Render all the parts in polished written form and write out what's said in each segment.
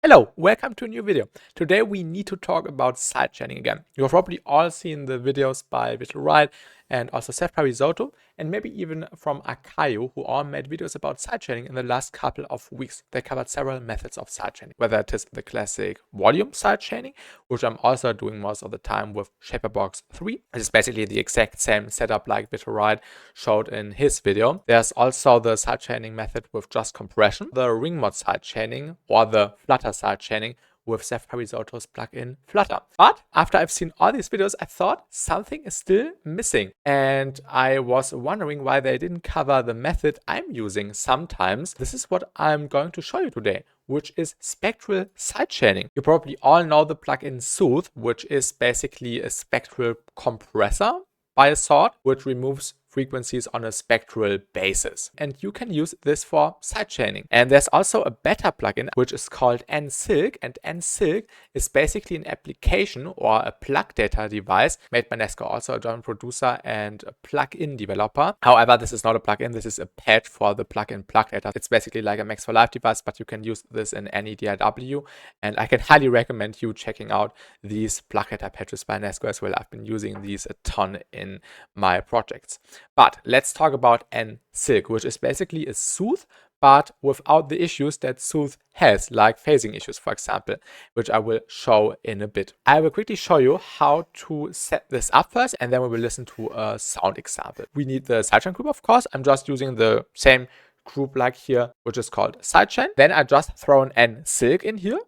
Hello, welcome to a new video. Today we need to talk about sidechaining again. You have probably all seen the videos by riot and also Zef Parisoto, and maybe even from Akayo, who all made videos about sidechaining in the last couple of weeks. They covered several methods of sidechaining, whether it is the classic volume sidechaining, which I'm also doing most of the time with Shaperbox 3. It is basically the exact same setup like riot showed in his video. There's also the sidechaining method with just compression, the ring mod sidechaining, or the flutter sidechaining with Zef Parisoto's plugin Flutter. But after I've seen all these videos, I thought something is still missing. And I was wondering why they didn't cover the method I'm using sometimes. This is what I'm going to show you today, which is spectral sidechaining. You probably all know the plugin Soothe, which is basically a spectral compressor by a sort, which removes frequencies on a spectral basis. And you can use this for sidechaining. And there's also a beta plugin which is called Nsilk, and Nsilk is basically an application or a plug data device made by Nasko, also a German producer and a plugin developer. However, this is not a plugin, this is a patch for the plugin plug data. It's basically like a Max for Live device, but you can use this in any DAW, and I can highly recommend you checking out these plug data patches by Nasko as well. I've been using these a ton in my projects. But let's talk about Nsilk, which is basically a Soothe, but without the issues that Soothe has, like phasing issues, for example, which I will show in a bit. I will quickly show you how to set this up first, and then we will listen to a sound example. We need the sidechain group, of course. I'm just using the same group like here, which is called sidechain. Then I just throw an Nsilk in here.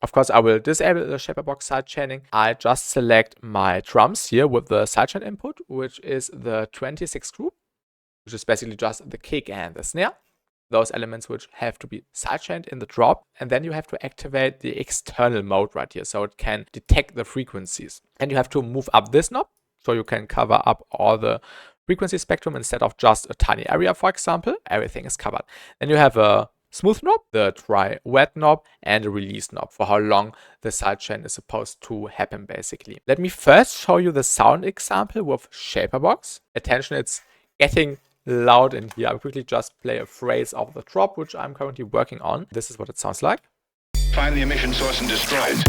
Of course, I will disable the Shaperbox sidechaining. I just select my drums here with the sidechain input, which is the 26 group, which is basically just the kick and the snare. Those elements which have to be sidechained in the drop. And then you have to activate the external mode right here, so it can detect the frequencies. And you have to move up this knob, so you can cover up all the frequency spectrum instead of just a tiny area, for example. Everything is covered. Then you have a smooth knob, the dry wet knob, and a release knob for how long the sidechain is supposed to happen, basically. Let me first show you the sound example with Shaperbox. Attention, it's getting loud in here. I'll quickly just play a phrase of the drop, which I'm currently working on. This is what it sounds like. Find the emission source and destroy it.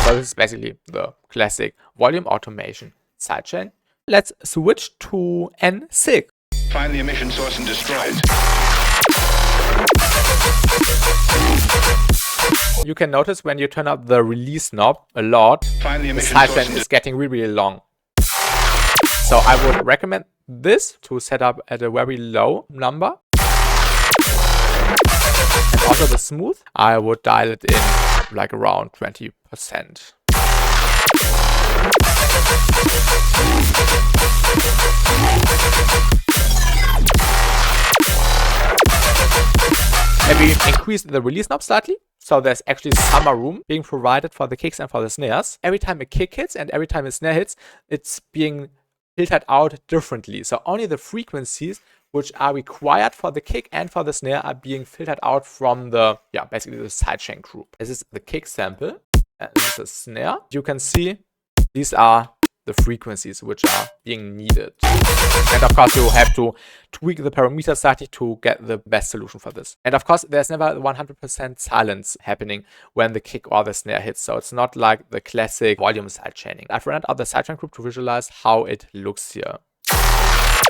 So this is basically the classic volume automation sidechain. Let's switch to Nsilk. Find the emission source and destroy it. You can notice when you turn up the release knob a lot, Find the the emission source sidechain is getting really long. So I would recommend this to set up at a very low number. And also the smooth, I would dial it in like around 20%. Maybe increase the release knob slightly, so there's actually some more room being provided for the kicks and for the snares. Every time a kick hits and every time a snare hits, it's being filtered out differently. So only the frequencies which are required for the kick and for the snare are being filtered out from the, basically the sidechain group. This is the kick sample, and this is the snare. You can see these are the frequencies which are being needed. And of course, you have to tweak the parameters slightly to get the best solution for this. And of course, there's never 100% silence happening when the kick or the snare hits. So it's not like the classic volume sidechaining. I've rendered out the sidechain group to visualize how it looks here.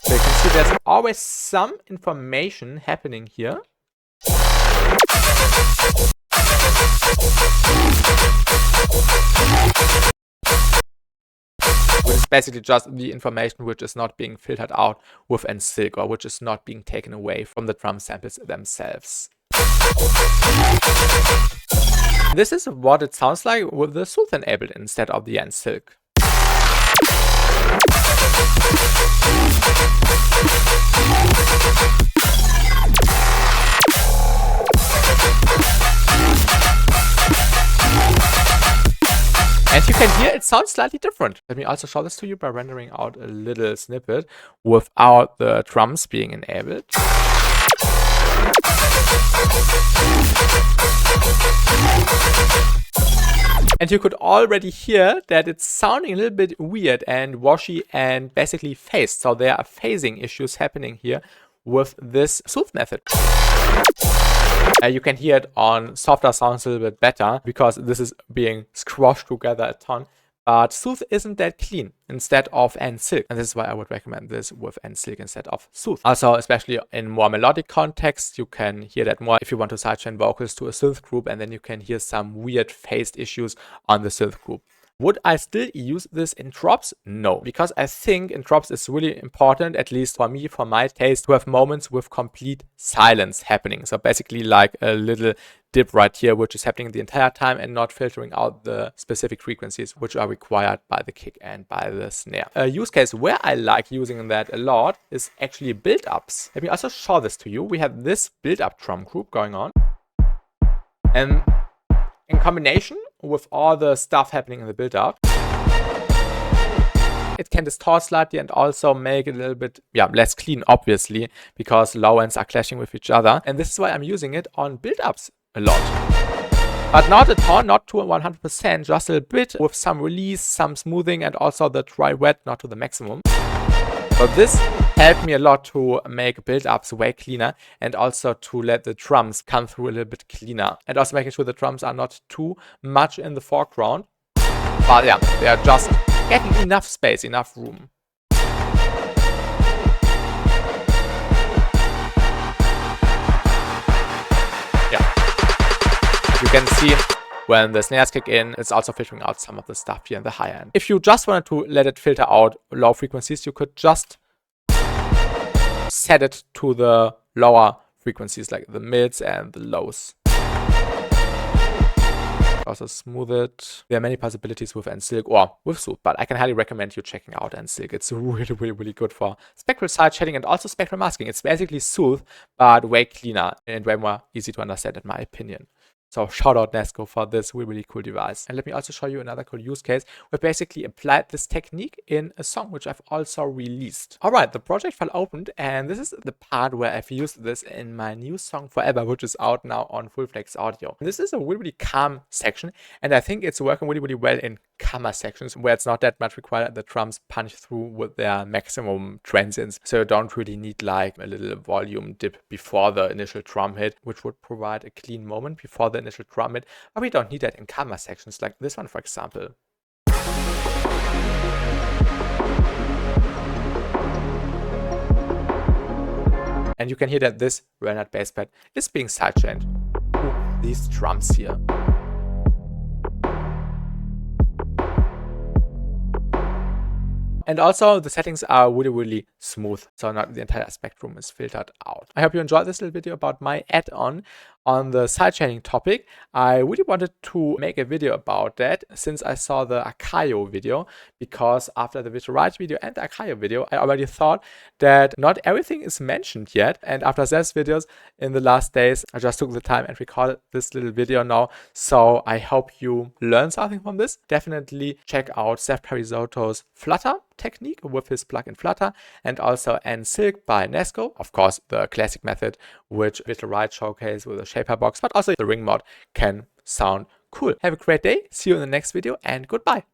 So you can see there's always some information happening here. Which is basically just the information which is not being filtered out with Nsilk, or which is not being taken away from the drum samples themselves. This is what it sounds like with the Soothe enabled instead of the Nsilk. And you can hear it sounds slightly different. Let me also show this to you by rendering out a little snippet without the drums being enabled. And you could already hear that it's sounding a little bit weird and washy and basically phased. So there are phasing issues happening here with this Soothe method. You can hear it on softer sounds a little bit better because this is being squashed together a ton. But Soothe isn't that clean instead of Nsilk. And this is why I would recommend this with Nsilk instead of Soothe. Also, especially in more melodic contexts, you can hear that more if you want to sidechain vocals to a synth group, and then you can hear some weird phased issues on the synth group. Would I still use this in drops? No, because I think in drops it's really important, at least for me, for my taste, to have moments with complete silence happening. So basically like a little dip right here, which is happening the entire time and not filtering out the specific frequencies which are required by the kick and by the snare. A use case where I like using that a lot is actually build-ups. Let me also show this to you. We have this build-up drum group going on. And in combination with all the stuff happening in the build-up, it can distort slightly and also make it a little bit less clean, obviously, because low ends are clashing with each other. And this is why I'm using it on build-ups a lot. But not a ton, not to 100%, just a little bit with some release, some smoothing, and also the dry wet, not to the maximum. So this helped me a lot to make build-ups way cleaner and also to let the drums come through a little bit cleaner. And also making sure the drums are not too much in the foreground. But yeah, they are just getting enough space, enough room. Yeah. You can see when the snares kick in, it's also filtering out some of the stuff here in the high end. If you just wanted to let it filter out low frequencies, you could just set it to the lower frequencies, like the mids and the lows. Also smooth it. There are many possibilities with Nsilk or with Soothe, but I can highly recommend you checking out Nsilk. It's really good for spectral sidechaining and also spectral masking. It's basically Soothe, but way cleaner and way more easy to understand in my opinion. So shout out Nasko for this really cool device. And let me also show you another cool use case where I basically applied this technique in a song which I've also released. Alright, the project file opened, and this is the part where I've used this in my new song Forever, which is out now on Full Flex Audio. And this is a really calm section, and I think it's working really well in calmer sections where it's not that much required. The drums punch through with their maximum transients, so you don't really need like a little volume dip before the initial drum hit, which would provide a clean moment before the initial drum hit, but we don't need that in calmer sections like this one, for example. And you can hear that this rendered bass pad is being sidechained to these drums here. And also the settings are really smooth, so not the entire spectrum is filtered out. I hope you enjoyed this little video about my add-on on the sidechaining topic. I really wanted to make a video about that since I saw the Akayo video, because after the Virtual Riot video and the Akayo video, I already thought that not everything is mentioned yet. And after Zef's videos in the last days, I just took the time and recorded this little video now. So I hope you learned something from this. Definitely check out Zef Parisoto's Flutter technique with his plugin Flutter, and also Nsilk by Nasko. Of course, the classic method, which Virtual Riot showcase with a shaper box, but also the ring mod can sound cool. Have a great day. See you in the next video, and goodbye.